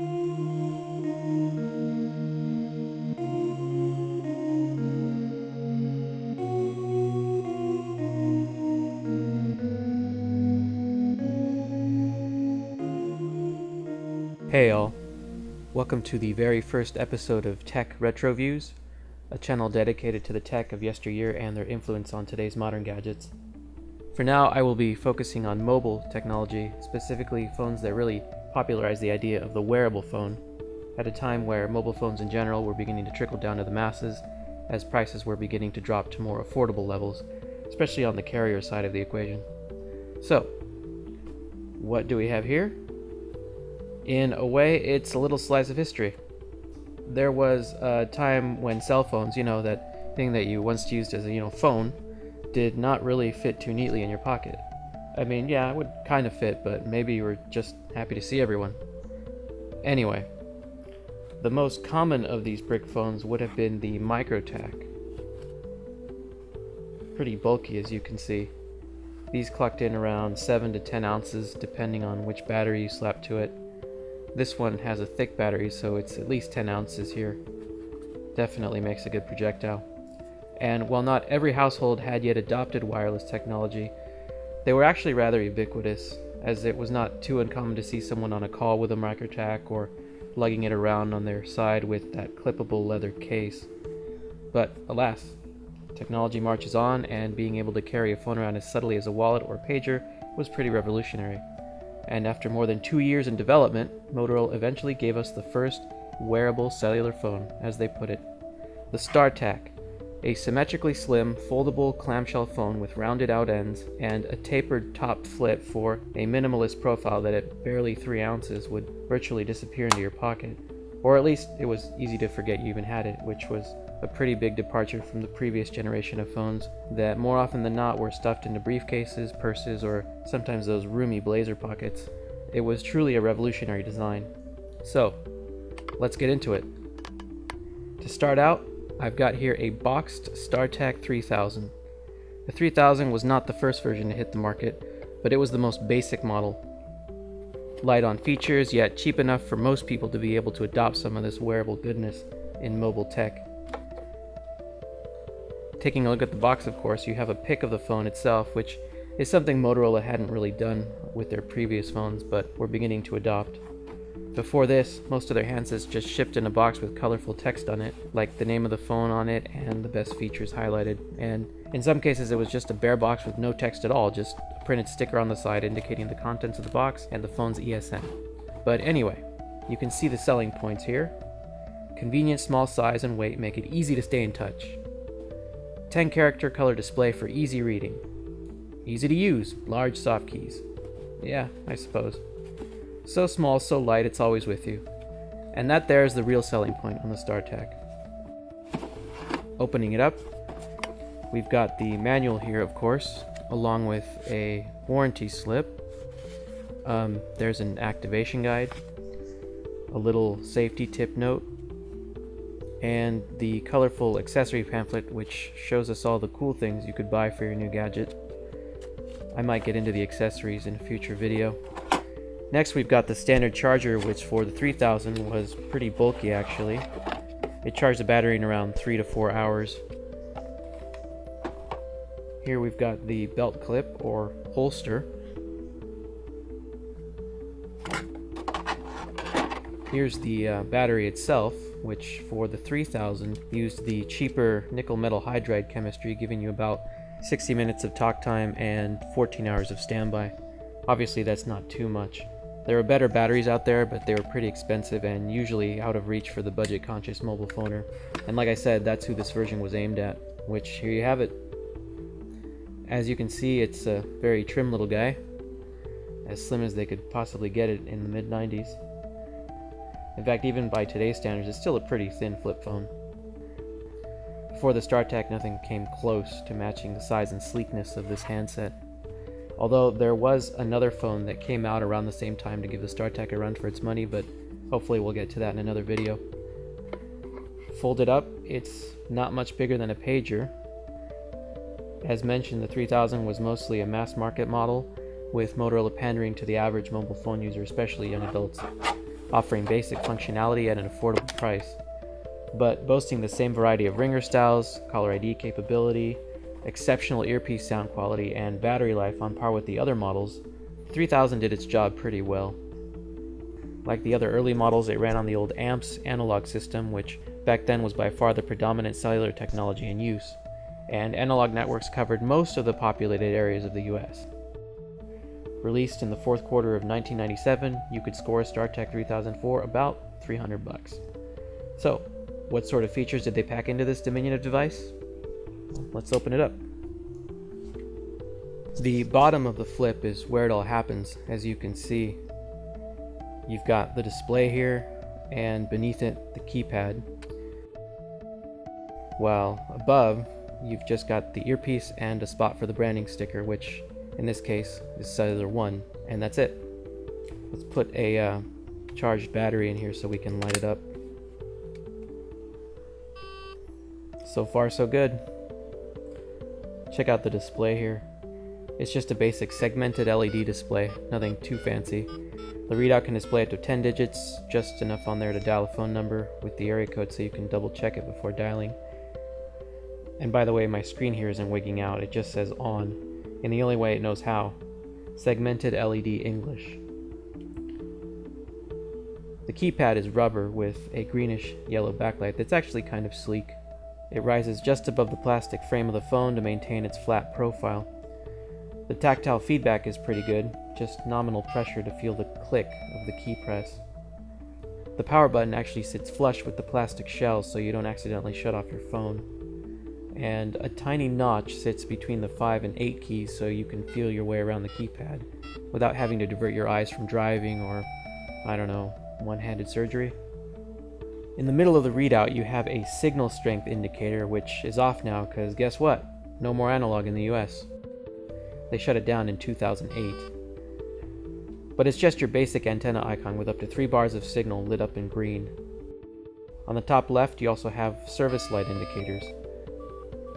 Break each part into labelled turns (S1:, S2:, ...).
S1: Hey all, welcome to the very first episode of Tech Retro Views, a channel dedicated to the tech of yesteryear and their influence on today's modern gadgets. For now, I will be focusing on mobile technology, specifically phones that really popularized the idea of the wearable phone, at a time where mobile phones in general were beginning to trickle down to the masses, as prices were beginning to drop to more affordable levels, especially on the carrier side of the equation. So, what do we have here? In a way, it's a little slice of history. There was a time when cell phones, that thing that you once used as a, phone, did not really fit too neatly in your pocket. I mean, yeah, it would kind of fit, but maybe you were just happy to see everyone. Anyway, the most common of these brick phones would have been the StarTAC. Pretty bulky, as you can see. These clocked in around 7 to 10 ounces, depending on which battery you slap to it. This one has a thick battery, so it's at least 10 ounces here. Definitely makes a good projectile. And while not every household had yet adopted wireless technology, they were actually rather ubiquitous, as it was not too uncommon to see someone on a call with a StarTAC or lugging it around on their side with that clippable leather case. But alas, technology marches on, and being able to carry a phone around as subtly as a wallet or pager was pretty revolutionary. And after more than 2 years in development, Motorola eventually gave us the first wearable cellular phone, as they put it. The StarTAC, a symmetrically slim, foldable clamshell phone with rounded out ends and a tapered top flip for a minimalist profile that at barely 3 ounces would virtually disappear into your pocket. Or at least it was easy to forget you even had it, which was a pretty big departure from the previous generation of phones that more often than not were stuffed into briefcases, purses, or sometimes those roomy blazer pockets. It was truly a revolutionary design. So, let's get into it. To start out, I've got here a boxed StarTAC 3000. The 3000 was not the first version to hit the market, but it was the most basic model. Light on features, yet cheap enough for most people to be able to adopt some of this wearable goodness in mobile tech. Taking a look at the box, of course, you have a pic of the phone itself, which is something Motorola hadn't really done with their previous phones, but were beginning to adopt. Before this, most of their handsets just shipped in a box with colorful text on it, like the name of the phone on it and the best features highlighted, and in some cases it was just a bare box with no text at all, just a printed sticker on the side indicating the contents of the box and the phone's ESN. But anyway, you can see the selling points here. Convenient small size and weight make it easy to stay in touch. 10-character color display for easy reading. Easy to use, large soft keys. Yeah, I suppose. So small, so light, it's always with you. And that there is the real selling point on the StarTAC. Opening it up, we've got the manual here, of course, along with a warranty slip. There's an activation guide, a little safety tip note, and the colorful accessory pamphlet, which shows us all the cool things you could buy for your new gadget. I might get into the accessories in a future video. Next, we've got the standard charger, which for the 3000 was pretty bulky actually. It charged the battery in around 3 to 4 hours. Here we've got the belt clip or holster. Here's the battery itself, which for the 3000 used the cheaper nickel metal hydride chemistry, giving you about 60 minutes of talk time and 14 hours of standby. Obviously that's not too much. There are better batteries out there, but they were pretty expensive and usually out of reach for the budget-conscious mobile phoner. And like I said, that's who this version was aimed at, which here you have it. As you can see, it's a very trim little guy, as slim as they could possibly get it in the mid-90s. In fact, even by today's standards, it's still a pretty thin flip phone. Before the StarTAC, nothing came close to matching the size and sleekness of this handset. Although there was another phone that came out around the same time to give the StarTAC a run for its money, but hopefully we'll get to that in another video. Folded up, it's not much bigger than a pager. As mentioned, the 3000 was mostly a mass market model, with Motorola pandering to the average mobile phone user, especially young adults. offering basic functionality at an affordable price, but boasting the same variety of ringer styles, caller ID capability, exceptional earpiece sound quality, and battery life on par with the other models. The 3000 did its job pretty well. Like the other early models, it ran on the old AMPS analog system, which back then was by far the predominant cellular technology in use, and analog networks covered most of the populated areas of the US. Released in the fourth quarter of 1997, you could score a StarTAC 3000 for about $300. So, what sort of features did they pack into this diminutive device? Let's open it up. The bottom of the flip is where it all happens. As you can see, you've got the display here, and beneath it, the keypad. While above, you've just got the earpiece and a spot for the branding sticker, which in this case is cellular 1, and that's it. Let's put a charged battery in here so we can light it up. So far so good. Check out the display here. It's just a basic segmented LED display, nothing too fancy. The readout can display up to 10 digits, just enough on there to dial a phone number with the area code so you can double check it before dialing. And by the way, my screen here isn't wigging out, it just says on, in the only way it knows how. Segmented LED English. The keypad is rubber with a greenish yellow backlight that's actually kind of sleek. It rises just above the plastic frame of the phone to maintain its flat profile. The tactile feedback is pretty good, just nominal pressure to feel the click of the key press. The power button actually sits flush with the plastic shell so you don't accidentally shut off your phone. And a tiny notch sits between the 5 and 8 keys so you can feel your way around the keypad without having to divert your eyes from driving or, I don't know, one-handed surgery. In the middle of the readout, you have a signal strength indicator, which is off now because guess what? No more analog in the US. They shut it down in 2008. But it's just your basic antenna icon with up to 3 bars of signal lit up in green. On the top left, you also have service light indicators.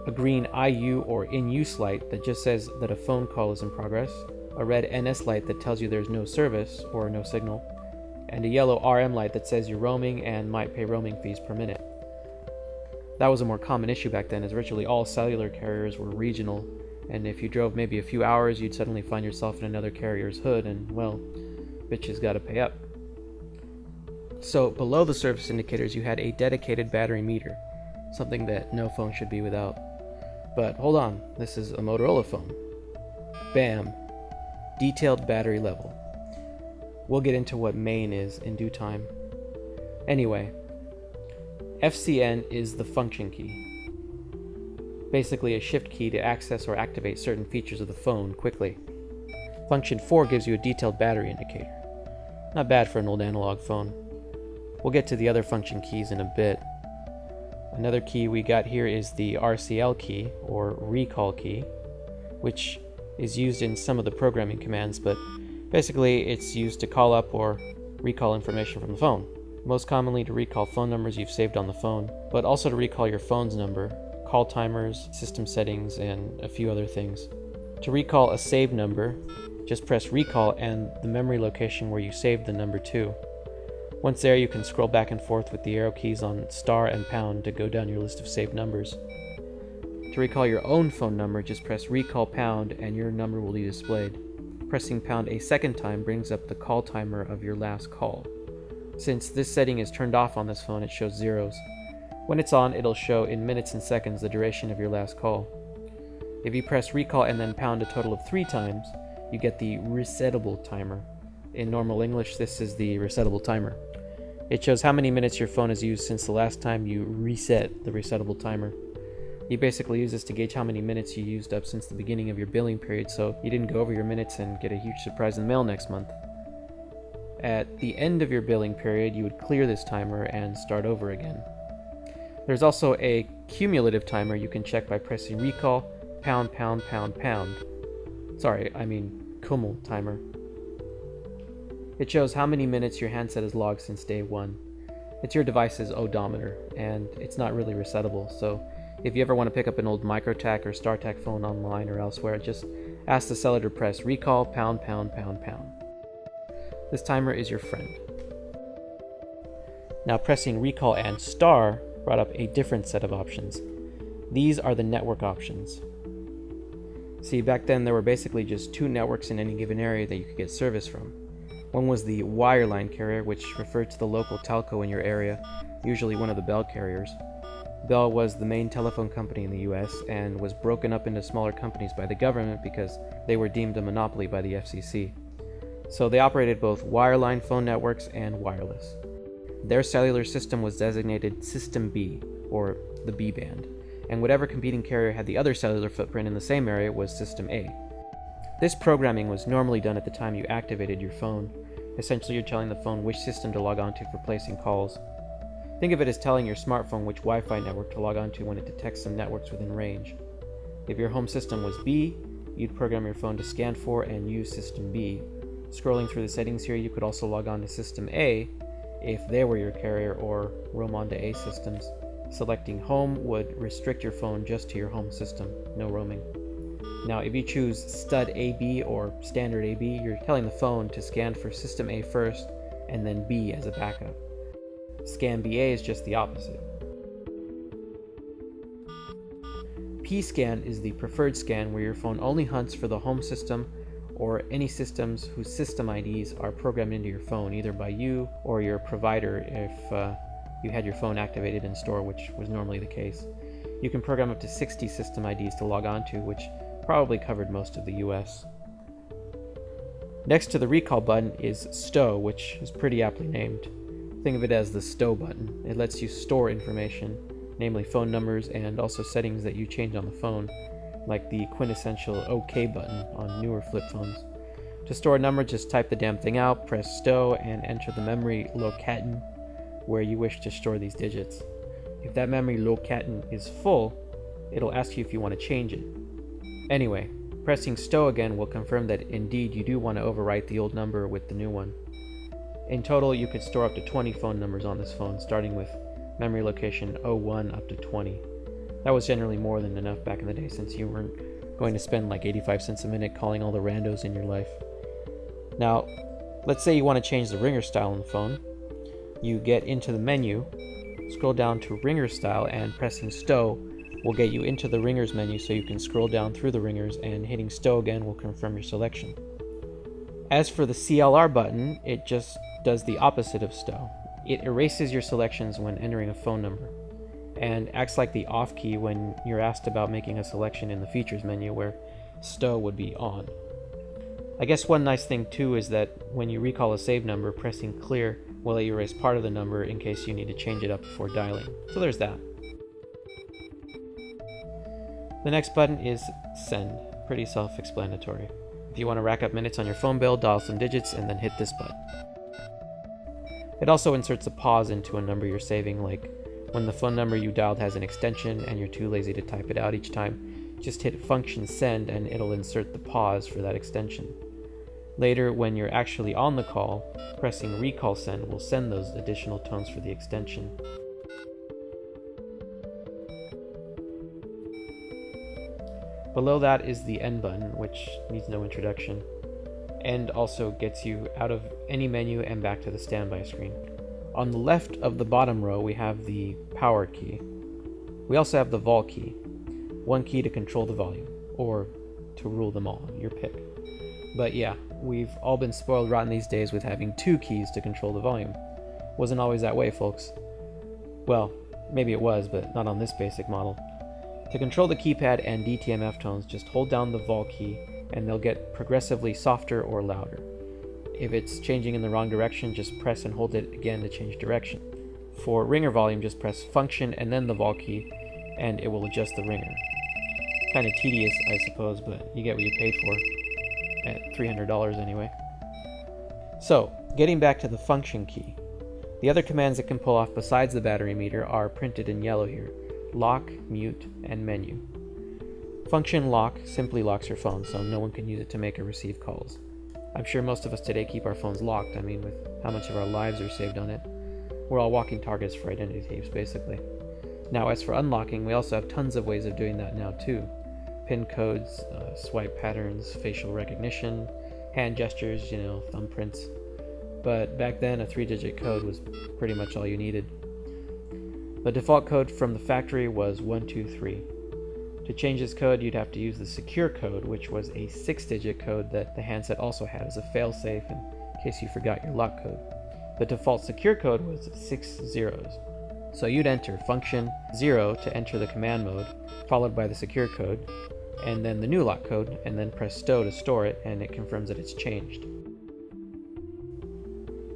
S1: A green IU or in use light that just says that a phone call is in progress, a red NS light that tells you there's no service or no signal, and a yellow RM light that says you're roaming and might pay roaming fees per minute. That was a more common issue back then, as virtually all cellular carriers were regional, and if you drove maybe a few hours, you'd suddenly find yourself in another carrier's hood, and well, bitches gotta pay up. So below the service indicators, you had a dedicated battery meter, something that no phone should be without. But hold on, this is a Motorola phone. Bam! Detailed battery level. We'll get into what main is in due time. Anyway, FCN is the function key. Basically a shift key to access or activate certain features of the phone quickly. Function 4 gives you a detailed battery indicator. Not bad for an old analog phone. We'll get to the other function keys in a bit. Another key we got here is the RCL key, or recall key, which is used in some of the programming commands, but basically it's used to call up or recall information from the phone. Most commonly to recall phone numbers you've saved on the phone, but also to recall your phone's number, call timers, system settings, and a few other things. To recall a saved number, just press recall and the memory location where you saved the number to. Once there, you can scroll back and forth with the arrow keys on star and pound to go down your list of saved numbers. To recall your own phone number, just press recall pound and your number will be displayed. Pressing pound a second time brings up the call timer of your last call. Since this setting is turned off on this phone, it shows zeros. When it's on, it'll show in minutes and seconds the duration of your last call. If you press recall and then pound a total of 3 times, you get the resettable timer. In normal English, this is the resettable timer. It shows how many minutes your phone has used since the last time you reset the resettable timer. You basically use this to gauge how many minutes you used up since the beginning of your billing period, so you didn't go over your minutes and get a huge surprise in the mail next month. At the end of your billing period, you would clear this timer and start over again. There's also a cumulative timer you can check by pressing recall, pound, pound, pound, pound. Sorry, I mean Kummel timer. It shows how many minutes your handset has logged since day 1. It's your device's odometer, and it's not really resettable, so if you ever want to pick up an old MicroTAC or StarTAC phone online or elsewhere, just ask the seller to press recall, pound, pound, pound, pound. This timer is your friend. Now pressing recall and star brought up a different set of options. These are the network options. See, back then there were basically just two networks in any given area that you could get service from. One was the wireline carrier, which referred to the local telco in your area, usually one of the Bell carriers. Bell was the main telephone company in the US and was broken up into smaller companies by the government because they were deemed a monopoly by the FCC. So they operated both wireline phone networks and wireless. Their cellular system was designated System B, or the B band, and whatever competing carrier had the other cellular footprint in the same area was System A. This programming was normally done at the time you activated your phone. Essentially, you're telling the phone which system to log on to for placing calls. Think of it as telling your smartphone which Wi-Fi network to log on to when it detects some networks within range. If your home system was B, you'd program your phone to scan for and use System B. Scrolling through the settings here, you could also log on to System A if they were your carrier, or roam onto A systems. Selecting home would restrict your phone just to your home system, no roaming. Now, if you choose Stud AB or Standard AB, you're telling the phone to scan for System A first and then B as a backup. Scan BA is just the opposite. P-scan is the preferred scan where your phone only hunts for the home system or any systems whose system IDs are programmed into your phone, either by you or your provider if you had your phone activated in store, which was normally the case. You can program up to 60 system IDs to log on to, which probably covered most of the US. Next to the recall button is stow, which is pretty aptly named. Think of it as the stow button. It lets you store information, namely phone numbers and also settings that you change on the phone, like the quintessential OK button on newer flip phones. To store a number, just type the damn thing out, press stow, and enter the memory locaton where you wish to store these digits. If that memory locaton is full, it'll ask you if you want to change it. Anyway, pressing stow again will confirm that indeed you do want to overwrite the old number with the new one. In total, you could store up to 20 phone numbers on this phone, starting with memory location 01 up to 20. That was generally more than enough back in the day, since you weren't going to spend like 85 cents a minute calling all the randos in your life. Now, let's say you want to change the ringer style on the phone. You get into the menu, scroll down to ringer style, and pressing stow will get you into the ringers menu so you can scroll down through the ringers, and hitting stow again will confirm your selection. As for the CLR button, it just does the opposite of stow. It erases your selections when entering a phone number, and acts like the off key when you're asked about making a selection in the features menu, where stow would be on. I guess one nice thing too is that when you recall a saved number, pressing clear will let you erase part of the number in case you need to change it up before dialing. So there's that. The next button is send. Pretty self-explanatory. If you want to rack up minutes on your phone bill, dial some digits and then hit this button. It also inserts a pause into a number you're saving, like when the phone number you dialed has an extension and you're too lazy to type it out each time, just hit function send and it'll insert the pause for that extension. Later, when you're actually on the call, pressing recall send will send those additional tones for the extension. Below that is the end button, which needs no introduction. End also gets you out of any menu and back to the standby screen. On the left of the bottom row, we have the power key. We also have the vol key, one key to control the volume, or to rule them all, your pick. But yeah, we've all been spoiled rotten these days with having two keys to control the volume. Wasn't always that way, folks. Well, maybe it was, but not on this basic model. To control the keypad and DTMF tones, just hold down the vol key and they'll get progressively softer or louder. If it's changing in the wrong direction, just press and hold it again to change direction. For ringer volume, just press function and then the vol key, and it will adjust the ringer. Kind of tedious, I suppose, but you get what you paid for. At $300 anyway. So, getting back to the function key. The other commands it can pull off besides the battery meter are printed in yellow here: lock, mute, and menu. Function lock simply locks your phone, so no one can use it to make or receive calls. I'm sure most of us today keep our phones locked. I mean, with how much of our lives are saved on it. We're all walking targets for identity thieves, basically. Now, as for unlocking, we also have tons of ways of doing that now, too. Pin codes, swipe patterns, facial recognition, hand gestures, thumbprints. but back then a 3-digit code was pretty much all you needed. The default code from the factory was 123. To change this code, you'd have to use the secure code, which was a 6-digit code that the handset also had as a failsafe in case you forgot your lock code. The default secure code was 6 zeros. So you'd enter function 0 to enter the command mode, followed by the secure code, and then the new lock code, and then press stow to store it, and it confirms that it's changed.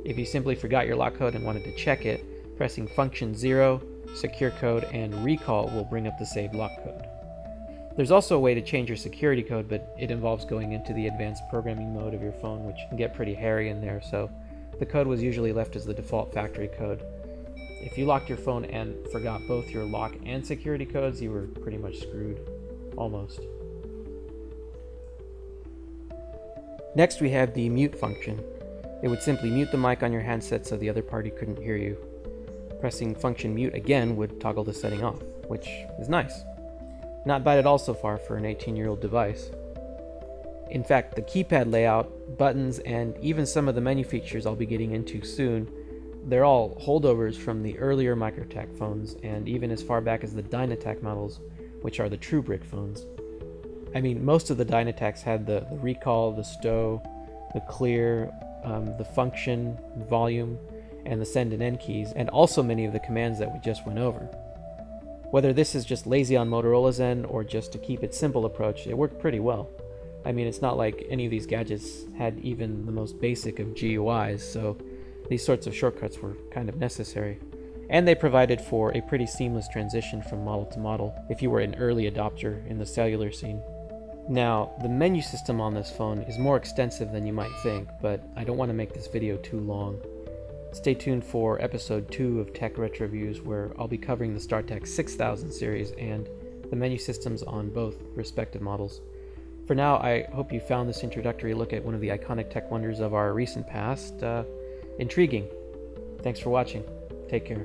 S1: If you simply forgot your lock code and wanted to check it, pressing function 0, secure code, and recall will bring up the saved lock code. There's also a way to change your security code, but it involves going into the advanced programming mode of your phone, which can get pretty hairy in there, so the code was usually left as the default factory code. If you locked your phone and forgot both your lock and security codes, you were pretty much screwed. Almost. Next we have the mute function. It would simply mute the mic on your handset so the other party couldn't hear you. Pressing function mute again would toggle the setting off, which is nice. Not bad at all so far for an 18-year-old device. In fact, the keypad layout, buttons, and even some of the menu features I'll be getting into soon, they're all holdovers from the earlier MicroTAC phones, and even as far back as the DynaTAC models, which are the true brick phones. I mean, most of the DynaTACs had the recall, the stow, the clear, the function, volume, and the send and end keys, and also many of the commands that we just went over. Whether this is just lazy on Motorola's end or just to keep it simple approach, it worked pretty well. I mean, it's not like any of these gadgets had even the most basic of GUIs, so these sorts of shortcuts were kind of necessary. And they provided for a pretty seamless transition from model to model if you were an early adopter in the cellular scene. Now, the menu system on this phone is more extensive than you might think, but I don't want to make this video too long. Stay tuned for episode 2 of Tech Retro Reviews, where I'll be covering the StarTAC 6000 series and the menu systems on both respective models. For now, I hope you found this introductory look at one of the iconic tech wonders of our recent past intriguing. Thanks for watching. Take care.